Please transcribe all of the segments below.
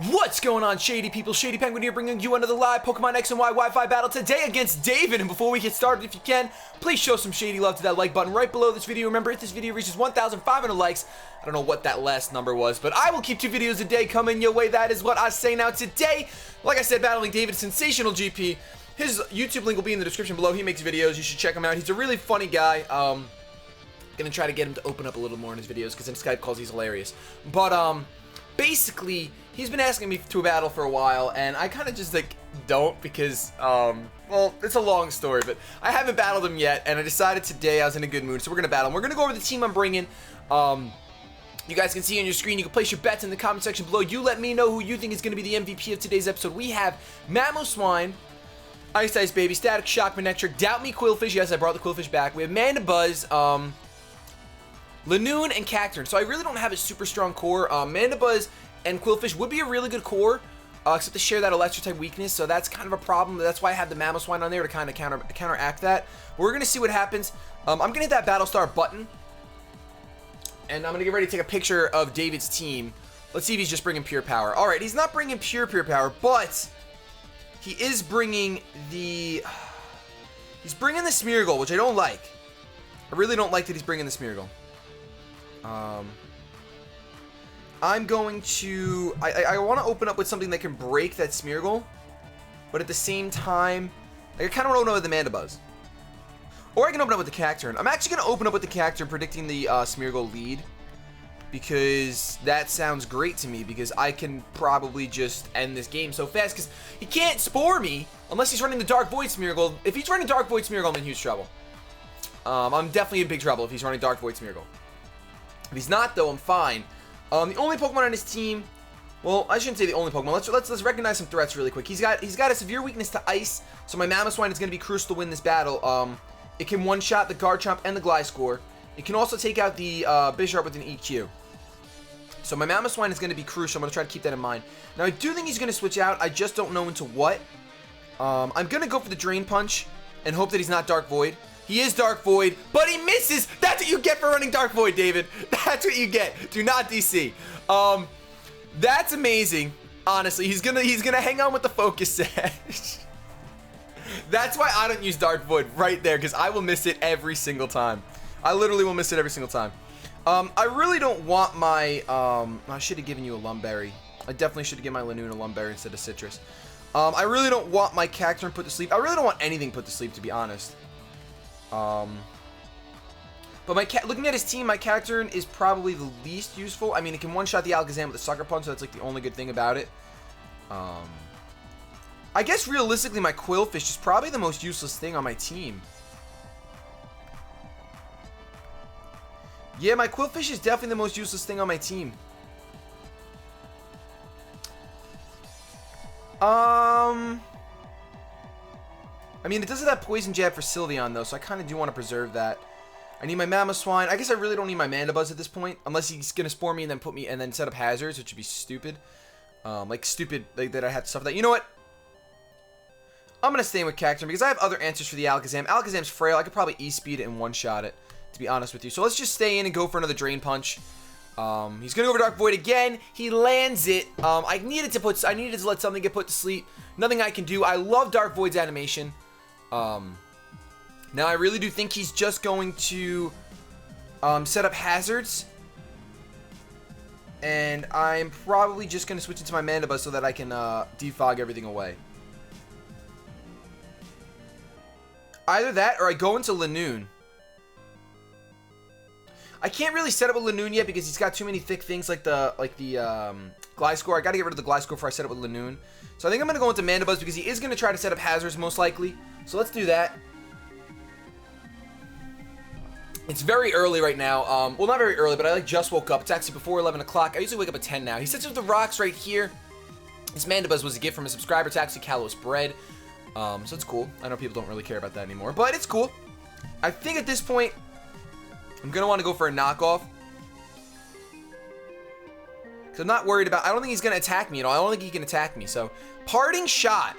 What's going on, Shady people? ShadyPenguinn here, bringing you another live Pokemon X and Y Wi-Fi battle today against David. And before we get started, if you can, please show some shady love to that like button right below this video. Remember, if this video reaches 1,500 likes, I don't know what that last number was, but I will keep 2 videos a day coming your way. That is what I say. Now today, like I said, battling David, SensationalGP. His YouTube link will be in the description below. He makes videos. You should check him out. He's a really funny guy. Gonna try to get him to open up a little more in his videos because in Skype calls he's hilarious. But basically, he's been asking me to a battle for a while, and I kind of just like don't because well, it's a long story, but I haven't battled him yet, and I decided today I was in a good mood, so we're gonna battle him. We're gonna go over the team I'm bringing. You guys can see on your screen. You can place your bets in the comment section below. You let me know who you think is gonna be the MVP of today's episode. We have Mamoswine, Ice Baby, Static Shock, Manectric, Doubt Me, Quillfish. Yes, I brought the Quillfish back. We have Mandibuzz, Lanoon, and Cacturne. So I really don't have a super strong core. Mandibuzz and Quillfish would be a really good core, except they share that Electro-type weakness, so that's kind of a problem. That's why I have the Mamoswine on there to kind of counteract that. But we're going to see what happens. I'm going to hit that Battlestar button, and I'm going to get ready to take a picture of David's team. Let's see if he's just bringing Pure Power. All right, he's not bringing Pure Power, but he is bringing the... He's bringing the Smeargle, which I don't like. I really don't like that he's bringing the Smeargle. I'm going to... I want to open up with something that can break that Smeargle, but at the same time, I kind of want to open up with the Mandibuzz. Or I can open up with the Cacturne. I'm actually going to open up with the Cacturne, predicting the Smeargle lead, because that sounds great to me, because I can probably just end this game so fast, because he can't Spore me unless he's running the Dark Void Smeargle. If he's running Dark Void Smeargle, I'm in huge trouble. I'm definitely in big trouble if he's running Dark Void Smeargle. If he's not, though, I'm fine. The only Pokemon on his team, well, I shouldn't say the only Pokemon. Let's recognize some threats really quick. He's got a severe weakness to Ice, so my Mamoswine is going to be crucial to win this battle. It can one-shot the Garchomp and the Gliscor. It can also take out the Bisharp with an EQ. So my Mamoswine is going to be crucial. I'm going to try to keep that in mind. Now, I do think he's going to switch out. I just don't know into what. I'm going to go for the Drain Punch and hope that he's not Dark Void. He is Dark Void, but he misses. That's what you get for running Dark Void, David. That's what you get. Do not DC. That's amazing. Honestly, he's gonna hang on with the Focus Sash. That's why I don't use Dark Void right there, because I will miss it every single time. I literally will miss it every single time. I really don't want my I should have given you a Lumberry. I definitely should have given my Lanoon a Lumberry instead of Citrus. I really don't want my Cacturne put to sleep. I really don't want anything put to sleep, to be honest. But looking at his team, my Cacturne is probably the least useful. I mean, it can one-shot the Alakazam with a Sucker Punch, so that's like the only good thing about it. I guess realistically, my Quillfish is probably the most useless thing on my team. Yeah, my Quillfish is definitely the most useless thing on my team. I mean, it does have that Poison Jab for Sylveon, though, so I kind of do want to preserve that. I need my Mamoswine. I guess I really don't need my Mandibuzz at this point, unless he's going to Spore me and then put me and then set up hazards, which would be stupid. Like that I have to suffer that. You know what? I'm going to stay in with Cacturne because I have other answers for the Alakazam. Alakazam's frail. I could probably E-Speed it and one-shot it, to be honest with you. So let's just stay in and go for another Drain Punch. He's going to go for Dark Void again. He lands it. I needed to let something get put to sleep. Nothing I can do. I love Dark Void's animation. Now I really do think he's just going to set up hazards, and I'm probably just going to switch into my Mandibuzz so that I can defog everything away. Either that or I go into Lanoon. I can't really set up with Lanoon yet because he's got too many thick things like the Gliscor. I got to get rid of the Gliscor before I set up with Lanoon. So I think I'm going to go into Mandibuzz because he is going to try to set up hazards most likely. So let's do that. It's very early right now. Well, not very early, but I just woke up. It's actually before 11 o'clock. I usually wake up at 10 now. He sits with the rocks right here. This Mandibuzz was a gift from a subscriber. It's actually Kalos bread. So it's cool. I know people don't really care about that anymore, but it's cool. I think at this point, I'm going to want to go for a knockoff. Because I'm not worried about... I don't think he's going to attack me at all. I don't think he can attack me. So, Parting Shot.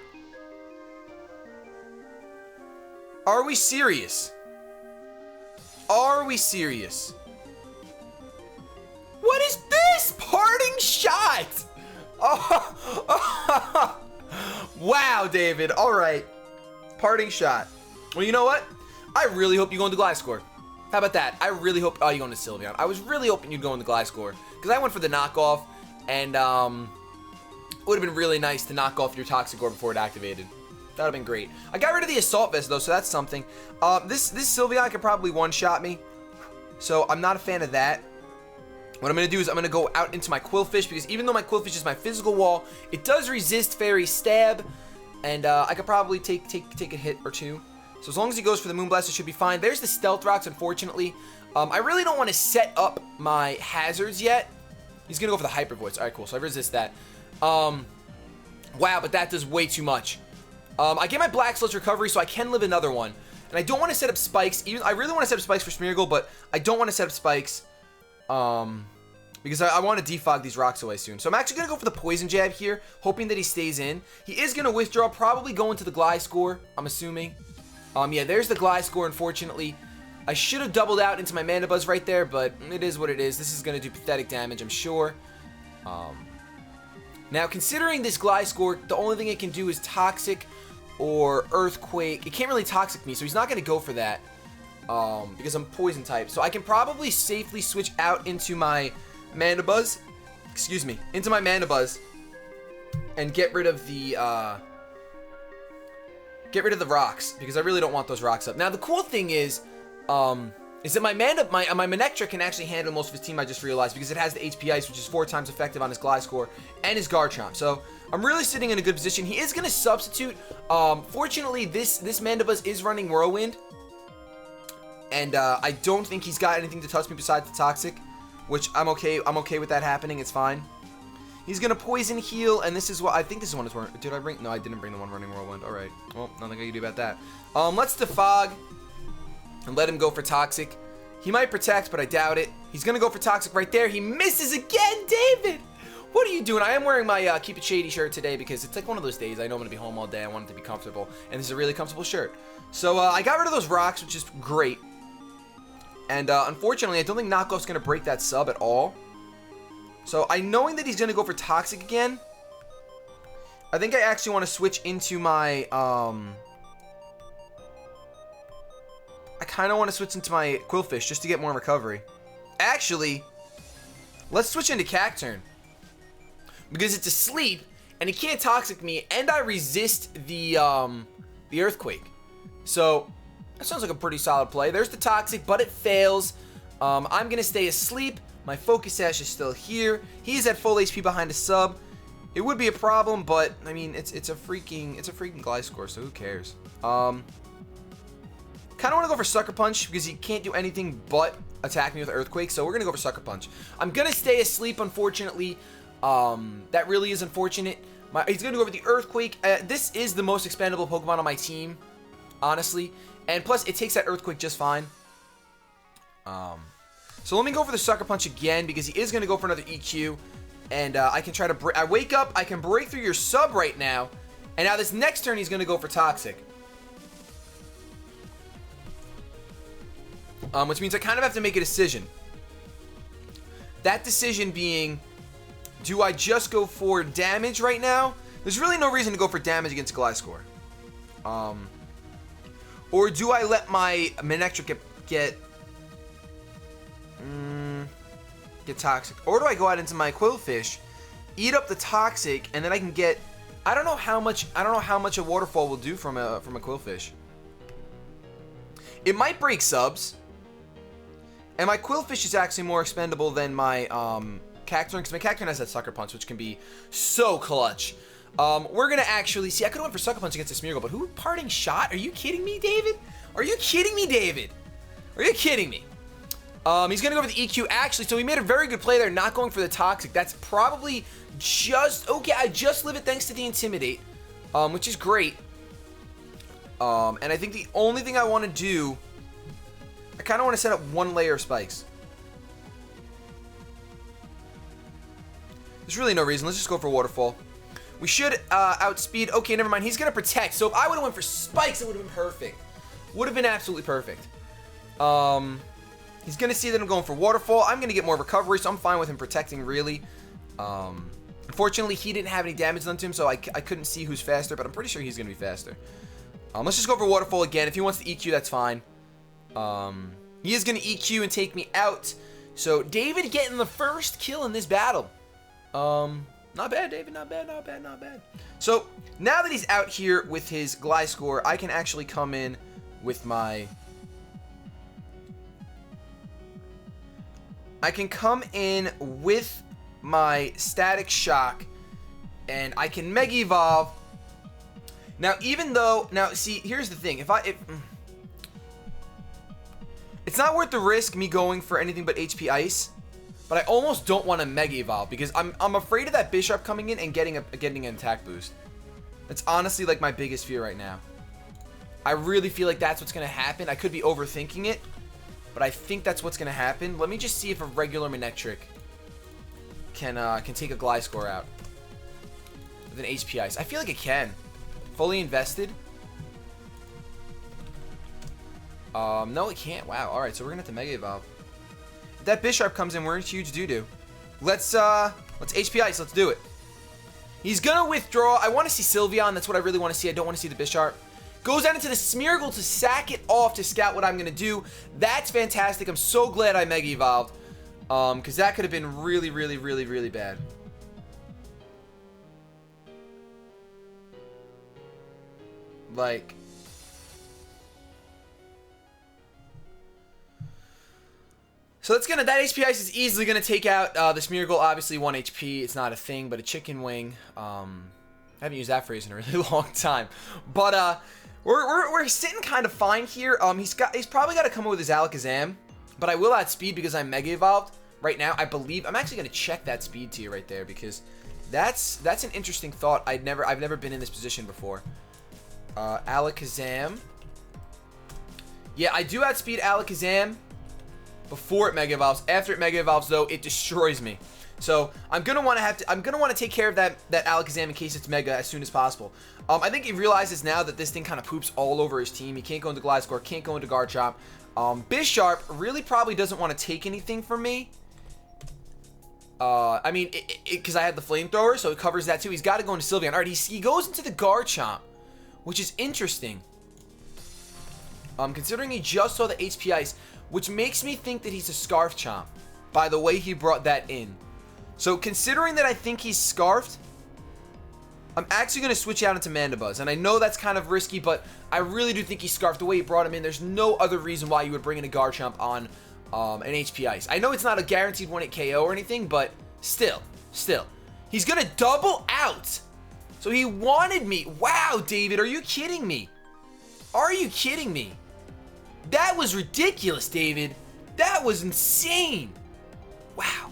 Are we serious? Are we serious? What is this? Parting Shot! Oh! Wow, David. All right. Parting shot. Well, you know what? I really hope you go into Gliscor. How about that? I really hope... Oh, you go into Sylveon. I was really hoping you'd go into Gliscor. Because I went for the knockoff. And, it would have been really nice to knock off your Toxic Orb before it activated. That would have been great. I got rid of the Assault Vest, though, so that's something. This Sylveon could probably one-shot me. So, I'm not a fan of that. What I'm going to do is I'm going to go out into my Qwilfish, because even though my Qwilfish is my physical wall, it does resist Fairy Stab, and I could probably take a hit or two. So as long as he goes for the Moonblast, it should be fine. There's the Stealth Rocks, unfortunately. I really don't want to set up my hazards yet. He's going to go for the Hyper Voice. All right, cool. So I resist that. Wow, but that does way too much. I get my Black Sludge recovery, so I can live another one. And I don't want to set up spikes. I really want to set up spikes for Smeargle, but I don't want to set up spikes. Because I want to defog these rocks away soon. So I'm actually going to go for the Poison Jab here, hoping that he stays in. He is going to withdraw, probably go into the Gliscor, I'm assuming. Yeah, there's the Gliscor, unfortunately. I should have doubled out into my Mana Buzz right there, but it is what it is. This is going to do pathetic damage, I'm sure. Now, considering this Gliscor, the only thing it can do is Toxic or Earthquake. It can't really Toxic me, so he's not going to go for that. Because I'm Poison type. So I can probably safely switch out into my Mana Buzz. Excuse me. Into my Mana Buzz. And get rid of the rocks. Because I really don't want those rocks up. Now, the cool thing is that my Manectric can actually handle most of his team, I just realized. Because it has the HP Ice, which is 4 times effective on his Gliscor. And his Garchomp. So, I'm really sitting in a good position. He is going to substitute. Fortunately, this Mana Buzz is running Whirlwind. And I don't think he's got anything to touch me besides the Toxic, which I'm okay with that happening. It's fine. He's gonna Poison Heal, and this is what I think this is one. Did I bring? No, I didn't bring the one running Whirlwind. All right. Well, nothing I can do about that. Let's defog and let him go for Toxic. He might protect, but I doubt it. He's gonna go for Toxic right there. He misses again, David. What are you doing? I am wearing my Keep It Shady shirt today because it's like one of those days. I know I'm gonna be home all day. I want it to be comfortable, and this is a really comfortable shirt. So I got rid of those rocks, which is great. And unfortunately, I don't think Knockoff's going to break that sub at all. So, knowing that he's going to go for Toxic again, I think I actually want to switch into my, I kind of want to switch into my Qwilfish just to get more recovery. Actually, let's switch into Cacturne. Because it's asleep, and it can't Toxic me, and I resist the Earthquake. So, that sounds like a pretty solid play. There's the Toxic, but it fails. I'm going to stay asleep. My Focus Sash is still here. He's at full HP behind a sub. It would be a problem, but, I mean, it's a freaking Gliscor, so who cares? Kind of want to go for Sucker Punch, because he can't do anything but attack me with Earthquake, so we're going to go for Sucker Punch. I'm going to stay asleep, unfortunately. That really is unfortunate. He's going to go over the Earthquake. This is the most expendable Pokemon on my team, honestly. And plus, it takes that Earthquake just fine. So let me go for the Sucker Punch again, because he is going to go for another EQ. And I can try to I wake up, I can break through your sub right now. And now this next turn, he's going to go for Toxic. Which means I kind of have to make a decision. That decision being, do I just go for damage right now? There's really no reason to go for damage against Gliscor. Or do I let my Manectric get Toxic? Or do I go out into my Qwilfish, eat up the Toxic, and then I can get... I don't know how much a Waterfall will do from a Qwilfish. It might break subs. And my Qwilfish is actually more expendable than my Cacturne, because my Cacturne has that Sucker Punch, which can be so clutch. We're going to actually... See, I could have went for Sucker Punch against the Smeargle, but who? Parting Shot? Are you kidding me, David? Are you kidding me, David? Are you kidding me? He's going to go for the EQ, actually, so he made a very good play there, not going for the Toxic. That's probably just... Okay, I just live it thanks to the Intimidate, which is great. And I think the only thing I want to do... I kind of want to set up one layer of spikes. There's really no reason. Let's just go for Waterfall. We should outspeed... Okay, never mind. He's going to protect. So if I would have went for spikes, it would have been perfect. Would have been absolutely perfect. He's going to see that I'm going for Waterfall. I'm going to get more recovery, so I'm fine with him protecting, really. Unfortunately, he didn't have any damage done to him, so I couldn't see who's faster, but I'm pretty sure he's going to be faster. Let's just go for Waterfall again. If he wants to EQ, that's fine. He is going to EQ and take me out. So, David getting the first kill in this battle. Not bad, David. Not bad, not bad, not bad. So, now that he's out here with his Glide score, I can actually come in with my... I can come in with my Static Shock, and I can Mega Evolve. Now, even though... Now, see, here's the thing. It's not worth the risk, me going for anything but HP Ice. But I almost don't want to Mega Evolve, because I'm afraid of that Bisharp coming in and getting an attack boost. That's honestly, like, my biggest fear right now. I really feel like that's what's going to happen. I could be overthinking it, but I think that's what's going to happen. Let me just see if a regular Manectric can take a Gliscor out with an HP Ice. I feel like it can. Fully invested. No, it can't. Wow. All right, so we're gonna have to Mega Evolve. If that Bisharp comes in, we're in huge doo-doo. Let's HP Ice. Let's do it. He's gonna withdraw. I want to see Sylveon. That's what I really want to see. I don't want to see the Bisharp. Goes out into the Smeargle to sack it off to scout what I'm gonna do. That's fantastic. I'm so glad I Mega Evolved. Because that could have been really, really, really, really bad. Like... So that's that HP Ice is easily gonna take out the Smeargle. Obviously 1 HP. It's not a thing, but a chicken wing. I haven't used that phrase in a really long time. But we're sitting kind of fine here. He's probably got to come up with his Alakazam, but I will add speed because I'm Mega Evolved right now. I believe I'm actually gonna check that speed tier right there because that's an interesting thought. I've never been in this position before. Alakazam. Yeah, I do outspeed Alakazam before it Mega Evolves. After it Mega Evolves, though, it destroys me. So I'm gonna want to take care of that Alakazam in case it's Mega as soon as possible. I think he realizes now that this thing kind of poops all over his team. He can't go into Gliscor, can't go into Garchomp. Bisharp really probably doesn't want to take anything from me. I mean, because I had the Flamethrower, so it covers that too. He's got to go into Sylveon. All right, he goes into the Garchomp, which is interesting. Considering he just saw the HP Ice, which makes me think that he's a Scarf Chomp by the way he brought that in. So considering that I think he's Scarfed, I'm actually going to switch out into Mandibuzz. And I know that's kind of risky, but I really do think he's Scarfed. The way he brought him in, there's no other reason why you would bring in a Garchomp on an HP Ice. I know it's not a guaranteed 1-hit KO or anything, but still. He's going to double out. So he wanted me. Wow, David, are you kidding me? Are you kidding me? That was ridiculous, David. That was insane. Wow.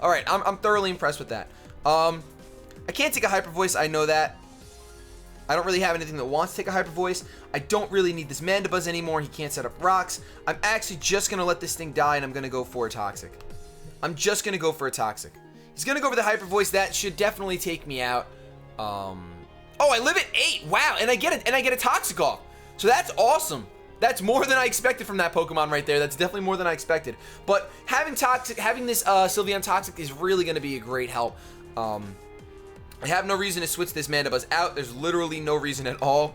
All right, I'm thoroughly impressed with that. I can't take a Hyper Voice. I know that. I don't really have anything that wants to take a Hyper Voice. I don't really need this Mandibuzz anymore. He can't set up rocks. I'm actually just going to let this thing die, and I'm going to go for a Toxic. I'm just going to go for a Toxic. He's going to go for the Hyper Voice. That should definitely take me out. Oh, I live at 8. Wow, and I get a Toxic off. So that's awesome. That's more than I expected from that Pokemon right there. That's definitely more than I expected. But having this Sylveon Toxic is really going to be a great help. I have no reason to switch this Mandibuzz out. There's literally no reason at all.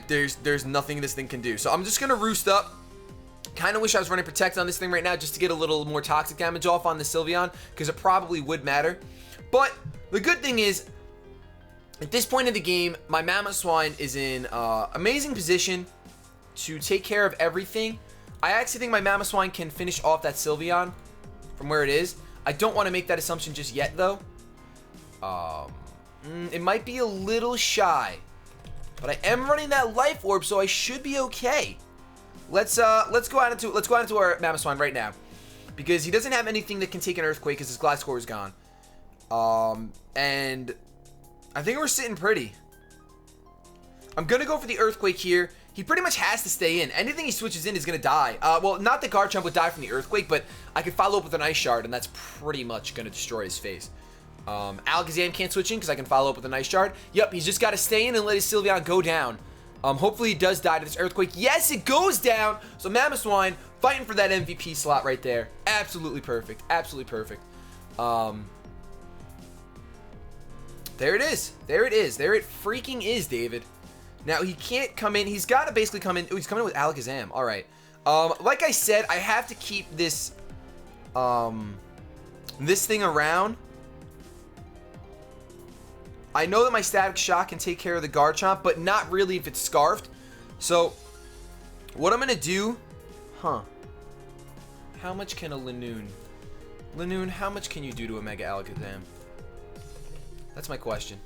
There's nothing this thing can do. So I'm just going to roost up. Kind of wish I was running Protect on this thing right now just to get a little more Toxic damage off on the Sylveon, because it probably would matter. But the good thing is, at this point in the game, my Mamoswine is in amazing position to take care of everything. I actually think my Mamoswine can finish off that Sylveon from where it is. I don't want to make that assumption just yet, though. It might be a little shy, but I am running that Life Orb, so I should be okay. Let's go out into our Mamoswine right now, because he doesn't have anything that can take an Earthquake because his Gliscor is gone. And I think we're sitting pretty. I'm going to go for the Earthquake here. He pretty much has to stay in. Anything he switches in is going to die. Well, not that Garchomp would die from the Earthquake, but I could follow up with an Ice Shard, and that's pretty much going to destroy his face. Alakazam can't switch in because I can follow up with an Ice Shard. Yep, he's just got to stay in and let his Sylveon go down. Hopefully he does die to this Earthquake. Yes, it goes down. So Mamoswine fighting for that MVP slot right there. Absolutely perfect. Absolutely perfect. There it is. There it is. There it freaking is, David. Now, he can't come in. He's got to basically come in. Oh, he's coming in with Alakazam. All right. Like I said, I have to keep this, this thing around. I know that my Static Shock can take care of the Garchomp, but not really if it's Scarfed. So, what I'm going to do... Huh. How much can a Lanoon... Lanoon, how much can you do to a Mega Alakazam? That's my question.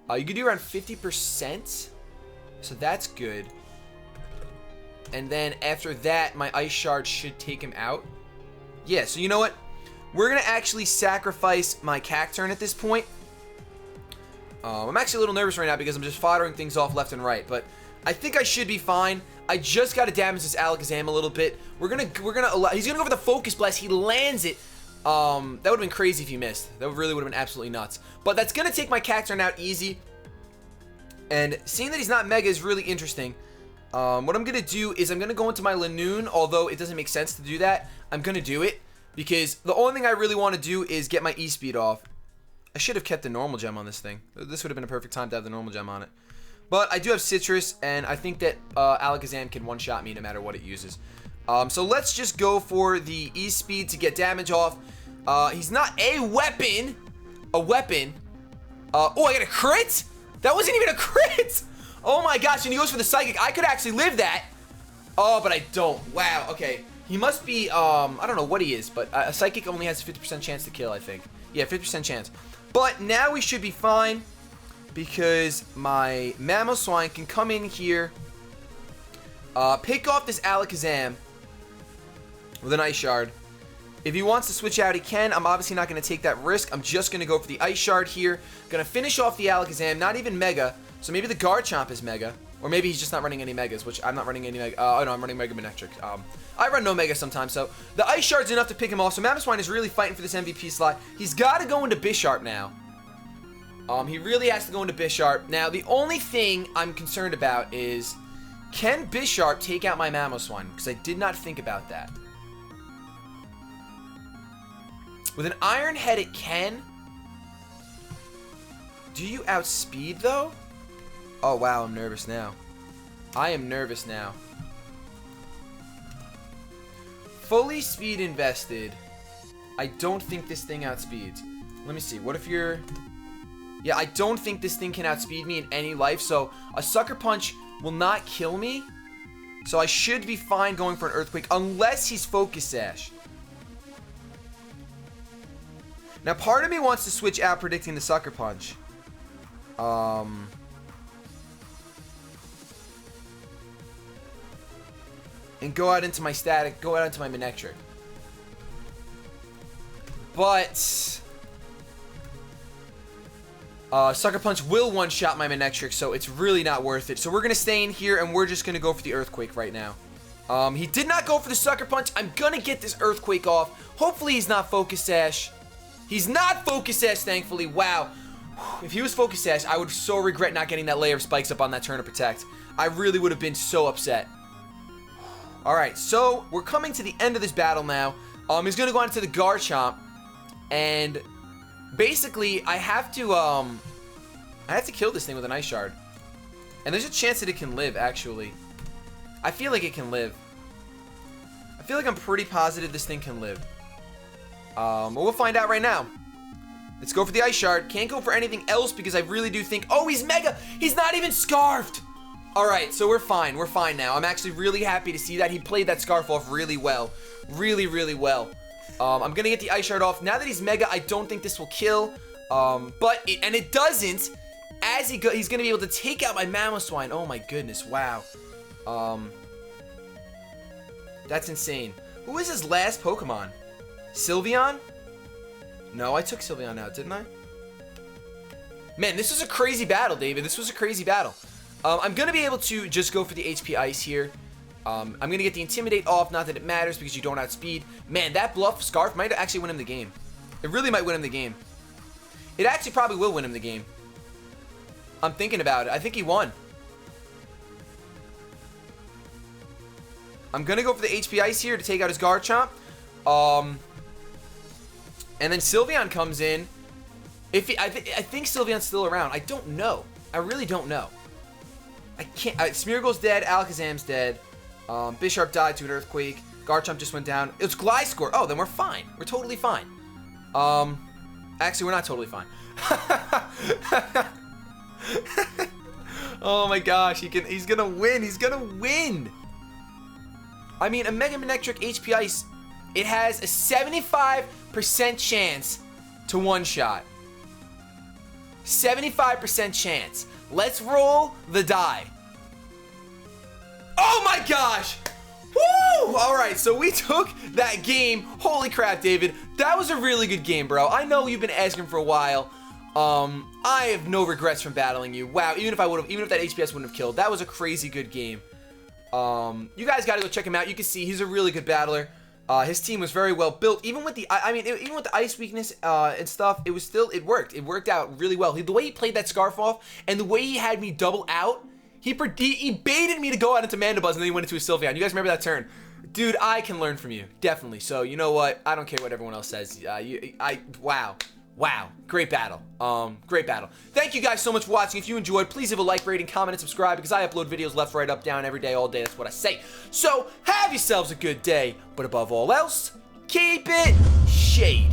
You can do around 50%. So that's good. And then after that, my Ice Shard should take him out. Yeah, so you know what? We're going to actually sacrifice my Cacturn at this point. I'm actually a little nervous right now because I'm just foddering things off left and right. But I think I should be fine. I just got to damage this Alakazam a little bit. He's gonna go for the Focus Blast. He lands it. That would have been crazy if he missed. That really would have been absolutely nuts. But that's gonna take my Cacturn out easy. And seeing that he's not Mega is really interesting. What I'm gonna do is I'm gonna go into my Lanoon, although it doesn't make sense to do that. I'm gonna do it because the only thing I really want to do is get my E-Speed off. I should have kept the normal gem on this thing. This would have been a perfect time to have the normal gem on it. But I do have Citrus, and I think that Alakazam can one-shot me no matter what it uses. So let's just go for the E-Speed to get damage off. He's not a weapon. A weapon. Oh, I got a crit? That wasn't even a crit! Oh my gosh, and he goes for the Psychic. I could actually live that. Oh, but I don't. Wow, okay. He must be, I don't know what he is, but a Psychic only has a 50% chance to kill, I think. Yeah, 50% chance. But now we should be fine because my Mamoswine can come in here, pick off this Alakazam with an Ice Shard. If he wants to switch out, he can. I'm obviously not going to take that risk. I'm just going to go for the Ice Shard here. Going to finish off the Alakazam, not even Mega. So maybe the Garchomp is Mega. Or maybe he's just not running any Megas, which I'm not running any Mega. Oh, no, I'm running Mega Manectric. I run no Mega sometimes, so the Ice Shard's enough to pick him off. So Mamoswine is really fighting for this MVP slot. He's got to go into Bisharp now. He really has to go into Bisharp. Now, the only thing I'm concerned about is, can Bisharp take out my Mamoswine? Because I did not think about that. With an Iron Head, it can. Do you outspeed, though? Oh, wow, I'm nervous now. I am nervous now. Fully speed invested. I don't think this thing outspeeds. Let me see. What if you're... Yeah, I don't think this thing can outspeed me in any life. So, a Sucker Punch will not kill me. So, I should be fine going for an Earthquake. Unless he's Focus Sash. Now, part of me wants to switch out predicting the Sucker Punch. And go out into my Static, go out into my Manectric. But Sucker Punch will one-shot my Manectric, so it's really not worth it. So we're going to stay in here, and we're just going to go for the Earthquake right now. He did not go for the Sucker Punch. I'm going to get this Earthquake off. Hopefully he's not Focus Sash. He's not Focus Sash, thankfully. Wow. If he was Focus Sash, I would so regret not getting that layer of spikes up on that turn to protect. I really would have been so upset. Alright, so we're coming to the end of this battle now. He's going to go on to the Garchomp. And basically, I have to kill this thing with an Ice Shard. And there's a chance that it can live, actually. I feel like it can live. I feel like I'm pretty positive this thing can live. But we'll find out right now. Let's go for the Ice Shard. Can't go for anything else because I really do think... Oh, he's Mega! He's not even Scarfed! Alright, so we're fine. We're fine now. I'm actually really happy to see that. He played that Scarf off really well. Really, really well. I'm gonna get the Ice Shard off. Now that he's Mega, I don't think this will kill. But it doesn't. As he's gonna be able to take out my Mamoswine. Oh my goodness, wow. That's insane. Who is his last Pokemon? Sylveon? No, I took Sylveon out, didn't I? Man, this was a crazy battle, David. This was a crazy battle. I'm going to be able to just go for the HP Ice here. I'm going to get the Intimidate off. Not that it matters because you don't outspeed. Man, that Bluff Scarf might actually win him the game. It really might win him the game. It actually probably will win him the game. I'm thinking about it. I think he won. I'm going to go for the HP Ice here to take out his Garchomp. And then Sylveon comes in. I think Sylveon's still around. I don't know. I really don't know. I can't. Smeargle's dead. Alakazam's dead. Bisharp died to an earthquake. Garchomp just went down. It's Gliscor. Oh, then we're fine. We're totally fine. Actually, we're not totally fine. Oh my gosh, he's gonna win. He's gonna win. I mean, a Mega Manectric HP Ice, it has a 75% chance to one-shot. 75% chance. Let's roll the die. Oh my gosh! Woo! Alright, so we took that game. Holy crap, David. That was a really good game, bro. I know you've been asking for a while. I have no regrets from battling you. Wow, even if that HPS wouldn't have killed. That was a crazy good game. You guys gotta go check him out. You can see he's a really good battler. His team was very well built. Even with the, even with the ice weakness and stuff, it worked. It worked out really well. The way he played that Scarf off, and the way he had me double out, he baited me to go out into Mandibuzz, and then he went into a Sylveon. You guys remember that turn? Dude, I can learn from you, definitely. So you know what? I don't care what everyone else says. Wow, great battle. Great battle. Thank you guys so much for watching. If you enjoyed, please leave a like, rating, comment, and subscribe, because I upload videos left, right, up, down every day, all day. That's what I say. So have yourselves a good day, but above all else, keep it shady.